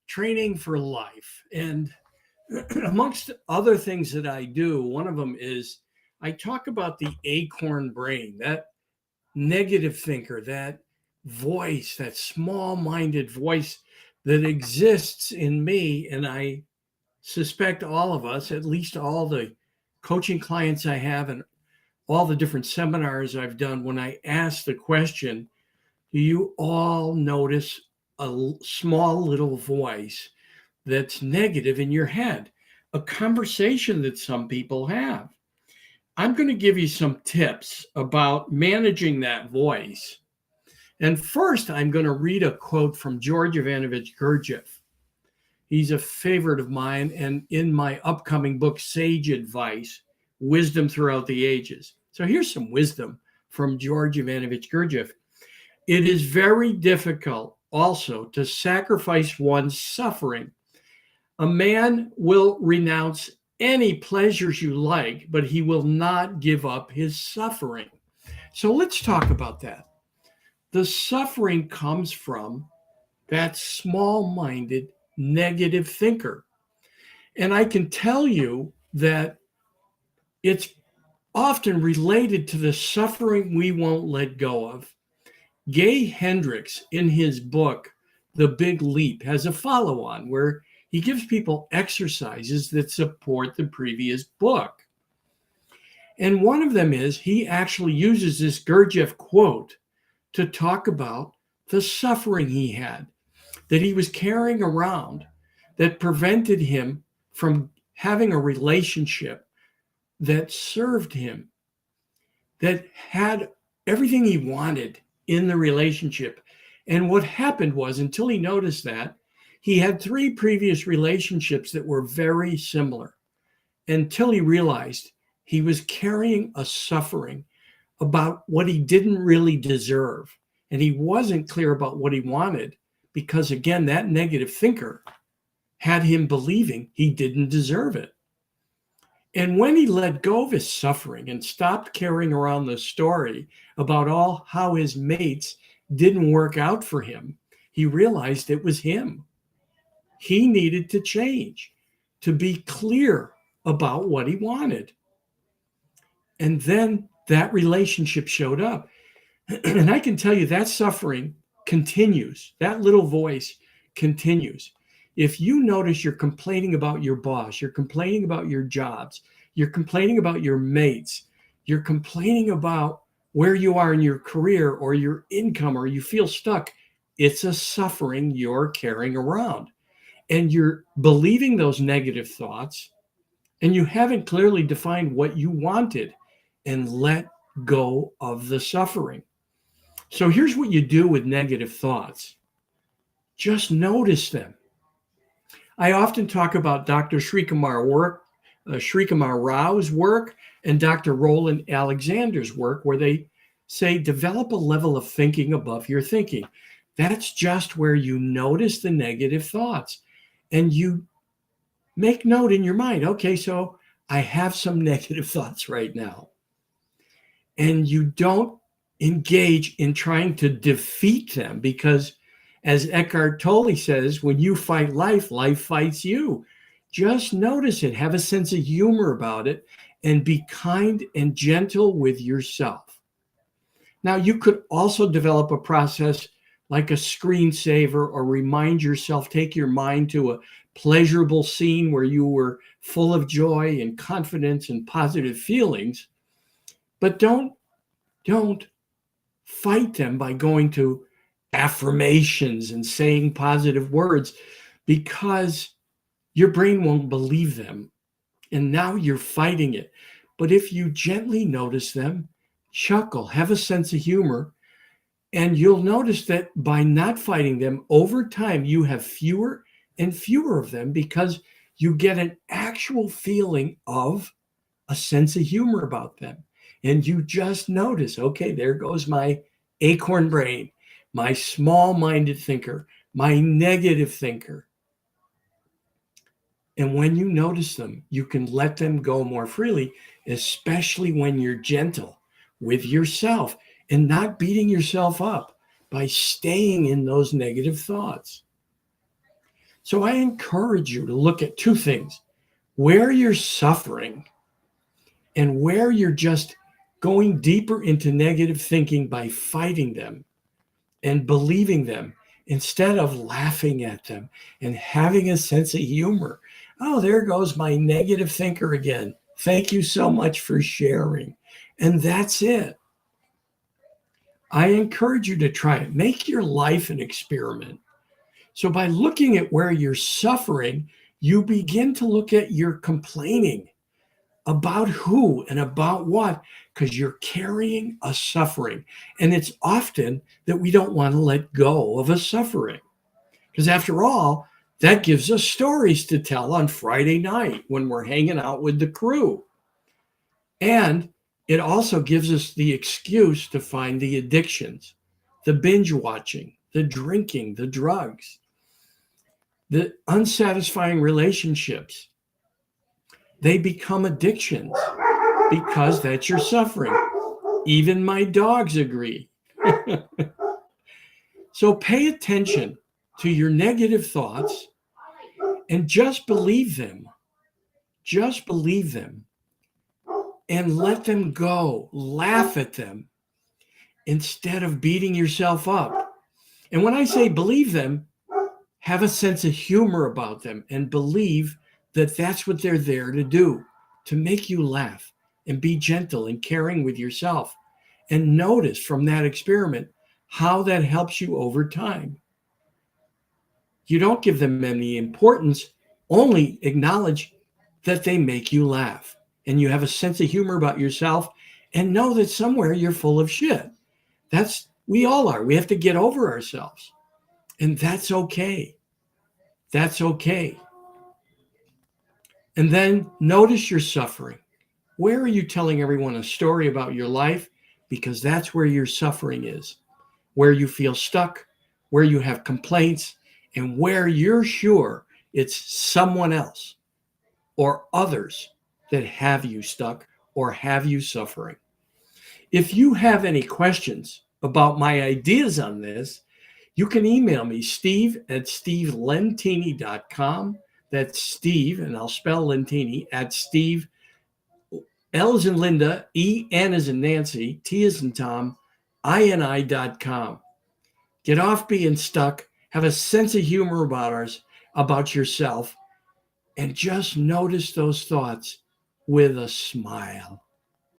Training for life. And amongst other things that I do, one of them is I talk about the acorn brain, that negative thinker, that voice, that small minded voice that exists in me. And I suspect all of us, at least all the coaching clients I have and all the different seminars I've done, when I ask the question, do you all notice a small little voice that's negative in your head? A conversation that some people have. I'm going to give you some tips about managing that voice. And first, I'm going to read a quote from George Ivanovich Gurdjieff. He's a favorite of mine, and in my upcoming book, Sage Advice, Wisdom Throughout the Ages. So here's some wisdom from George Ivanovich Gurdjieff. It is very difficult also to sacrifice one's suffering. A man will renounce any pleasures you like, but he will not give up his suffering. So let's talk about that. The suffering comes from that small-minded, negative thinker. And I can tell you that it's often related to the suffering we won't let go of. Gay Hendricks, in his book, The Big Leap, has a follow-on where he gives people exercises that support the previous book. And one of them is he actually uses this Gurdjieff quote to talk about the suffering he had, that he was carrying around, that prevented him from having a relationship that served him, that had everything he wanted in the relationship. And what happened was, until he noticed that, he had 3 previous relationships that were very similar, until he realized he was carrying a suffering about what he didn't really deserve. And he wasn't clear about what he wanted because, again, that negative thinker had him believing he didn't deserve it. And when he let go of his suffering and stopped carrying around the story about how his mates didn't work out for him, he realized it was him. He needed to change, to be clear about what he wanted. And then that relationship showed up. And I can tell you that suffering continues. That little voice continues. If you notice you're complaining about your boss, you're complaining about your jobs, you're complaining about your mates, you're complaining about where you are in your career or your income, or you feel stuck, it's a suffering you're carrying around. And you're believing those negative thoughts, and you haven't clearly defined what you wanted and let go of the suffering. So here's what you do with negative thoughts. Just notice them. I often talk about Dr. Srikumar Rao's work and Dr. Roland Alexander's work, where they say develop a level of thinking above your thinking. That's just where you notice the negative thoughts and you make note in your mind. Okay, so I have some negative thoughts right now. And you don't engage in trying to defeat them, because as Eckhart Tolle says, when you fight life, life fights you. Just notice it, have a sense of humor about it, and be kind and gentle with yourself. Now, you could also develop a process like a screensaver, or remind yourself, take your mind to a pleasurable scene where you were full of joy and confidence and positive feelings. But don't fight them by going to affirmations and saying positive words, because your brain won't believe them. And now you're fighting it. But if you gently notice them, chuckle, have a sense of humor, and you'll notice that by not fighting them, over time, you have fewer and fewer of them, because you get an actual feeling of a sense of humor about them. And you just notice, okay, there goes my acorn brain, my small-minded thinker, my negative thinker. And when you notice them, you can let them go more freely, especially when you're gentle with yourself and not beating yourself up by staying in those negative thoughts. So I encourage you to look at two things: where you're suffering and where you're just going deeper into negative thinking by fighting them and believing them instead of laughing at them and having a sense of humor. Oh, there goes my negative thinker again. Thank you so much for sharing. And that's it. I encourage you to try it. Make your life an experiment. So by looking at where you're suffering, you begin to look at your complaining about who and about what, because you're carrying a suffering. And it's often that we don't want to let go of a suffering. Because after all, that gives us stories to tell on Friday night when we're hanging out with the crew. And it also gives us the excuse to find the addictions, the binge watching, the drinking, the drugs, the unsatisfying relationships. They become addictions because that's your suffering. Even my dogs agree. So pay attention to your negative thoughts and just believe them. Just believe them and let them go. Laugh at them instead of beating yourself up. And when I say believe them, have a sense of humor about them and believe that that's what they're there to do, to make you laugh and be gentle and caring with yourself. And notice from that experiment how that helps you over time. You don't give them any importance, only acknowledge that they make you laugh and you have a sense of humor about yourself, and know that somewhere you're full of shit. We all are. We have to get over ourselves, and that's okay. That's okay. And then notice your suffering. Where are you telling everyone a story about your life? Because that's where your suffering is, where you feel stuck, where you have complaints, and where you're sure it's someone else or others that have you stuck or have you suffering. If you have any questions about my ideas on this, you can email me, steve@stevelentini.com. That's Steve, and I'll spell Lentini, at Steve, L as in Linda, E, N as in Nancy, T as in Tom, INI.com. Get off being stuck. Have a sense of humor about yourself, and just notice those thoughts with a smile.